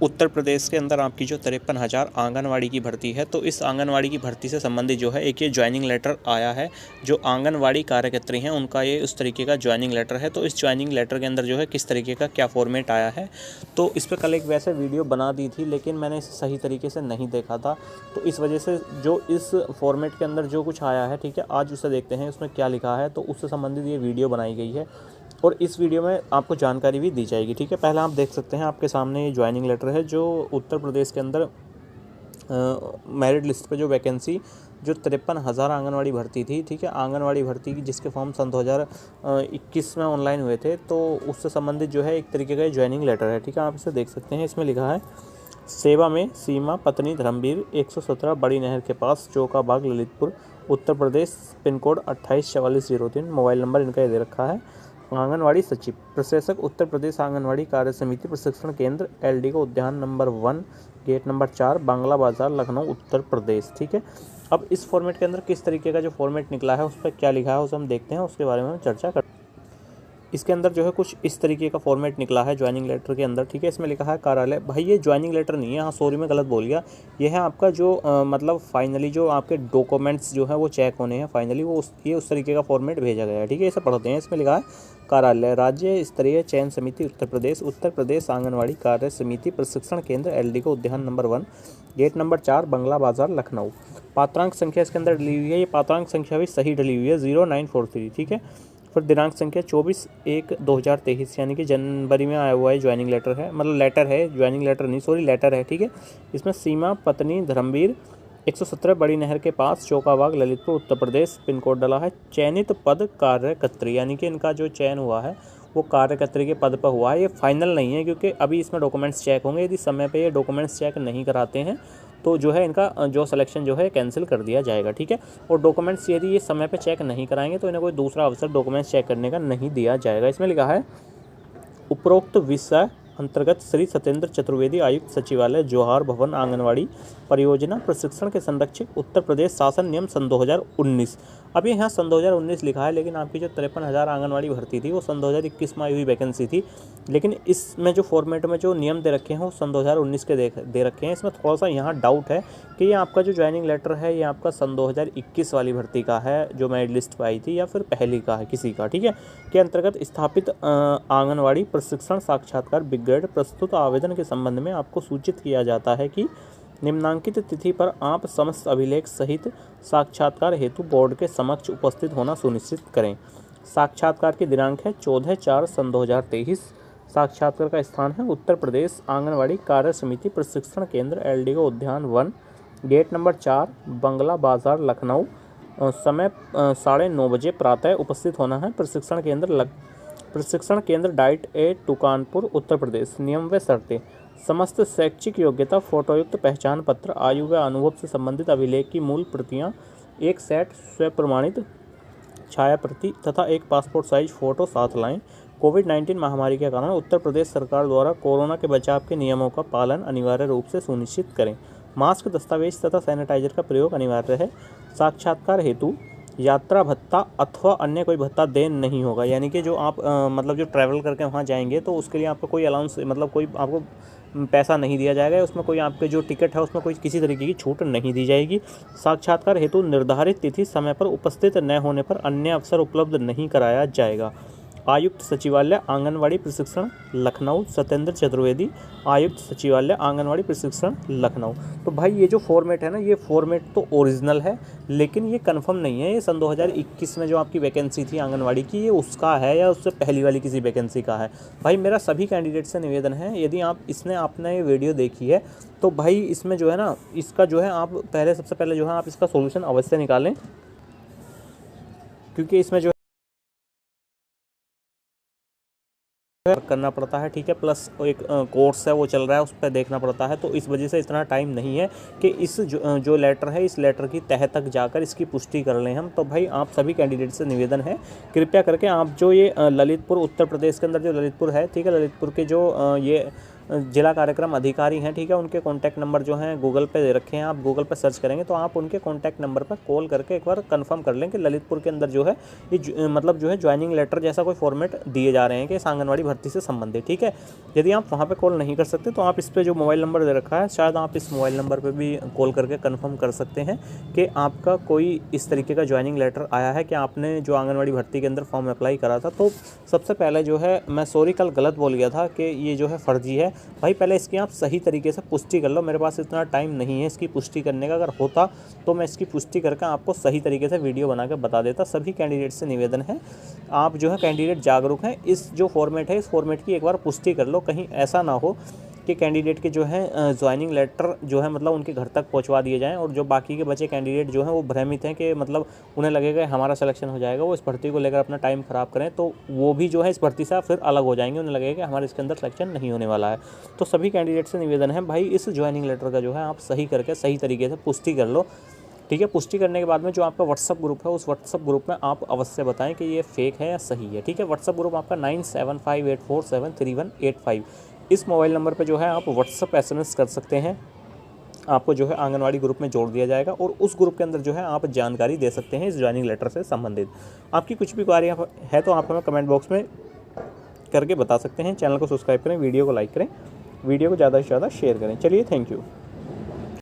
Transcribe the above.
उत्तर प्रदेश के अंदर आपकी जो 53,000 आंगनवाड़ी की भर्ती है, तो इस आंगनवाड़ी की भर्ती से संबंधित जो है एक ये ज्वाइनिंग लेटर आया है। जो आंगनवाड़ी कार्यकर्त्री हैं उनका ये उस तरीके का ज्वाइनिंग लेटर है। तो इस ज्वाइनिंग लेटर के अंदर जो है किस तरीके का क्या फॉर्मेट आया है, तो इस पर कल एक वैसे वीडियो बना दी थी, लेकिन मैंने इसे सही तरीके से नहीं देखा था, तो इस वजह से जो इस फॉर्मेट के अंदर जो कुछ आया है, ठीक है, आज उसे देखते हैं उसमें क्या लिखा है। तो उससे संबंधित ये वीडियो बनाई गई है और इस वीडियो में आपको जानकारी भी दी जाएगी। ठीक है, पहला आप देख सकते हैं आपके सामने ये ज्वाइनिंग लेटर है जो उत्तर प्रदेश के अंदर मेरिट लिस्ट पे जो वैकेंसी जो 53,000 आंगनवाड़ी भर्ती थी, ठीक है, आंगनवाड़ी भर्ती की जिसके फॉर्म सन 2021 में ऑनलाइन हुए थे, तो उससे संबंधित जो है एक तरीके का ज्वाइनिंग लेटर है। ठीक है, आप इसे देख सकते हैं। इसमें लिखा है सेवा में सीमा पत्नी धर्मवीर 117 बड़ी नहर के पास चौका बाग Lalitpur Uttar Pradesh pin code 284403। Mobile number इनका ये दे रखा है। आंगनवाड़ी सचिव प्रशासक उत्तर प्रदेश आंगनवाड़ी कार्य समिति प्रशिक्षण केंद्र एलडी को उद्यान नंबर 1 गेट नंबर 4 बांग्ला बाजार लखनऊ उत्तर प्रदेश। ठीक है, अब इस फॉर्मेट के अंदर किस तरीके का जो फॉर्मेट निकला है उस पर क्या लिखा है उसे हम देखते हैं, उसके बारे में हम चर्चा करते हैं। इसके अंदर जो है कुछ इस तरीके का फॉर्मेट निकला है ज्वाइनिंग लेटर के अंदर। ठीक है, इसमें लिखा है कार्यालय। भाई ये ज्वाइनिंग लेटर नहीं है, हाँ सॉरी मैं गलत बोल गया। ये है आपका जो मतलब फाइनली जो आपके डॉक्यूमेंट्स जो है वो चेक होने हैं फाइनली, वो ये उस तरीके का फॉर्मेट भेजा गया है। ठीक है, इसे पढ़ते हैं। इसमें लिखा है कार्यालय राज्य स्तरीय चयन समिति उत्तर प्रदेश आंगनवाड़ी कार्य समिति प्रशिक्षण केंद्र एलडी को उद्यान नंबर 1 गेट नंबर 4 बंगला बाजार लखनऊ। पात्रांक संख्या इसके अंदर डली हुई है, ये पात्रांक संख्या भी सही डली हुई है 0943। ठीक है, फिर दिनांक संख्या 24/1/2023 यानी कि जनवरी में आया हुआ है ज्वाइनिंग लेटर है, मतलब लेटर है, ज्वाइनिंग लेटर नहीं सॉरी लेटर है। ठीक है, इसमें सीमा पत्नी धर्मवीर 117 बड़ी नहर के पास चौकाबाग ललितपुर उत्तर प्रदेश पिन कोड डला है। चयनित पद कार्यकर्त्री यानी कि इनका जो चयन हुआ है वो कार्यकर्त्री के पद पर हुआ है। ये फाइनल नहीं है क्योंकि अभी इसमें डॉक्यूमेंट्स चेक होंगे, यदि समय पे ये डॉक्यूमेंट्स चेक नहीं कराते हैं तो जो है इनका जो सिलेक्शन जो है कैंसिल कर दिया जाएगा। ठीक है, और डॉक्यूमेंट्स यदि ये समय पे चेक नहीं कराएंगे तो इन्हें कोई दूसरा अवसर डॉक्यूमेंट्स चेक करने का नहीं दिया जाएगा। इसमें लिखा है उपरोक्त विषय अंतर्गत श्री सत्येंद्र चतुर्वेदी आयुक्त सचिवालय जौहर भवन आंगनवाड़ी परियोजना प्रशिक्षण के संरक्षक उत्तर प्रदेश शासन नियम सन 2019। अभी यहाँ सन 2019 लिखा है, लेकिन आपकी जो 53,000 आंगनवाड़ी भर्ती थी वो सन 2021 में आई हुई वैकेंसी थी, लेकिन इसमें जो फॉर्मेट में जो नियम दे रखे हैं वो सन 2019 के दे रखे हैं। इसमें थोड़ा सा यहाँ डाउट है कि ये आपका जो ज्वाइनिंग लेटर है ये आपका सन 2021 वाली भर्ती का है जो मेरिट लिस्ट पर आई थी, या फिर पहली का है किसी का। ठीक है, के अंतर्गत स्थापित आंगनवाड़ी प्रशिक्षण साक्षात्कार ग्रेड प्रस्तुत आवेदन के संबंध में आपको सूचित किया जाता है कि निम्नांकित तिथि पर आप समस्त अभिलेख सहित साक्षात्कार हेतु बोर्ड के समक्ष उपस्थित होना सुनिश्चित करें। साक्षात्कार की दिनांक है 14/4 सन 2023। साक्षात्कार का स्थान है उत्तर प्रदेश आंगनवाड़ी कार्य समिति प्रशिक्षण केंद्र एलडी को उद्यान 1 गेट नंबर 4 बंगला बाजार लखनऊ। समय 9:30 बजे प्रातः उपस्थित होना है। प्रशिक्षण केंद्र डाइट ए टुकानपुर उत्तर प्रदेश। नियम व शर्तें समस्त शैक्षिक योग्यता फोटोयुक्त पहचान पत्र आयु व अनुभव से संबंधित अभिलेख की मूल प्रतियां, एक सेट स्वप्रमाणित छाया प्रति तथा एक पासपोर्ट साइज फोटो साथ लाएं। कोविड-19 महामारी के कारण उत्तर प्रदेश सरकार द्वारा कोरोना के बचाव के नियमों का पालन अनिवार्य रूप से सुनिश्चित करें। मास्क दस्तावेज तथा सैनिटाइजर का प्रयोग अनिवार्य है। साक्षात्कार हेतु यात्रा भत्ता अथवा अन्य कोई भत्ता देन नहीं होगा, यानी कि जो आप मतलब जो ट्रैवल करके वहाँ जाएंगे तो उसके लिए आपको कोई अलाउंस मतलब कोई आपको पैसा नहीं दिया जाएगा, उसमें कोई आपके जो टिकट है उसमें कोई किसी तरीके की छूट नहीं दी जाएगी। साक्षात्कार हेतु निर्धारित तिथि समय पर उपस्थित न होने पर अन्य अवसर उपलब्ध नहीं कराया जाएगा। आयुक्त सचिवालय आंगनवाड़ी प्रशिक्षण लखनऊ सत्येंद्र चतुर्वेदी आयुक्त सचिवालय आंगनवाड़ी प्रशिक्षण लखनऊ। तो भाई ये जो फॉर्मेट है ना, ये फॉर्मेट तो ओरिजिनल है लेकिन ये कंफर्म नहीं है ये सन 2021 में जो आपकी वैकेंसी थी आंगनवाड़ी की ये उसका है या उससे पहली वाली किसी वैकेंसी का है। भाई मेरा सभी कैंडिडेट से निवेदन है, यदि आपने ये वीडियो देखी है तो भाई इसमें जो है ना, इसका जो है आप सबसे पहले जो है आप इसका सोल्यूशन अवश्य निकालें, क्योंकि इसमें जो करना पड़ता है। ठीक है, प्लस एक कोर्स है वो चल रहा है उस पर देखना पड़ता है, तो इस वजह से इतना टाइम नहीं है कि इस जो लेटर है इस लेटर की तह तक जाकर इसकी पुष्टि कर लें हम। तो भाई आप सभी कैंडिडेट से निवेदन है कृपया करके आप जो ये ललितपुर उत्तर प्रदेश के अंदर जो ललितपुर है, ठीक है, ललितपुर के जो ये जिला कार्यक्रम अधिकारी हैं, ठीक है, उनके कॉन्टैक्ट नंबर जो हैं गूगल पे दे रखे हैं। आप गूगल पे सर्च करेंगे तो आप उनके कॉन्टैक्ट नंबर पर कॉल करके एक बार कंफर्म कर लें कि ललितपुर के अंदर जो है ये मतलब जो है ज्वाइनिंग लेटर जैसा कोई फॉर्मेट दिए जा रहे हैं कि इस आंगनवाड़ी भर्ती से संबंधित, ठीक है। यदि आप वहाँ पे कॉल नहीं कर सकते तो आप इस पे जो मोबाइल नंबर दे रखा है, शायद आप इस मोबाइल नंबर पे भी कॉल करके कंफर्म कर सकते हैं कि आपका कोई इस तरीके का ज्वाइनिंग लेटर आया है कि आपने जो आंगनवाड़ी भर्ती के अंदर फॉर्म अप्लाई करा था। तो सबसे पहले जो है, मैं सॉरी कल गलत बोल गया था कि ये जो है फर्जी है भाई, पहले इसकी आप सही तरीके से पुष्टि कर लो। मेरे पास इतना टाइम नहीं है इसकी पुष्टि करने का, अगर होता तो मैं इसकी पुष्टि करके आपको सही तरीके से वीडियो बना के बता देता। सभी कैंडिडेट से निवेदन है, आप जो है कैंडिडेट जागरूक हैं, इस जो फॉर्मेट है इस फॉर्मेट की एक बार पुष्टि कर लो। कहीं ऐसा ना हो कि कैंडिडेट के जो है ज्वाइनिंग लेटर जो है मतलब उनके घर तक पहुंचवा दिए जाएं और जो बाकी के बचे कैंडिडेट जो हैं वो भ्रमित हैं कि मतलब उन्हें लगेगा हमारा सिलेक्शन हो जाएगा, वो इस भर्ती को लेकर अपना टाइम ख़राब करें तो वो भी जो है इस भर्ती से फिर अलग हो जाएंगे, उन्हें लगेगा कि हमारे इसके अंदर सिलेक्शन नहीं होने वाला है। तो सभी कैंडिडेट से निवेदन है भाई, इस ज्वाइनिंग लेटर का जो है आप सही करके सही तरीके से पुष्टि कर लो, ठीक है। पुष्टि करने के बाद में जो आपका व्हाट्सअप ग्रुप है उस व्हाट्सअप ग्रुप में आप अवश्य बताएं कि ये फेक है या सही है, ठीक है। व्हाट्सअप ग्रुप आपका 9758473185, इस मोबाइल नंबर पे जो है आप व्हाट्सअप SMS कर सकते हैं। आपको जो है आंगनवाड़ी ग्रुप में जोड़ दिया जाएगा और उस ग्रुप के अंदर जो है आप जानकारी दे सकते हैं इस ज्वाइनिंग लेटर से संबंधित। आपकी कुछ भी क्वेरी है तो आप हमें कमेंट बॉक्स में करके बता सकते हैं। चैनल को सब्सक्राइब करें, वीडियो को लाइक करें, वीडियो को ज़्यादा से ज़्यादा शेयर करें। चलिए, थैंक यू।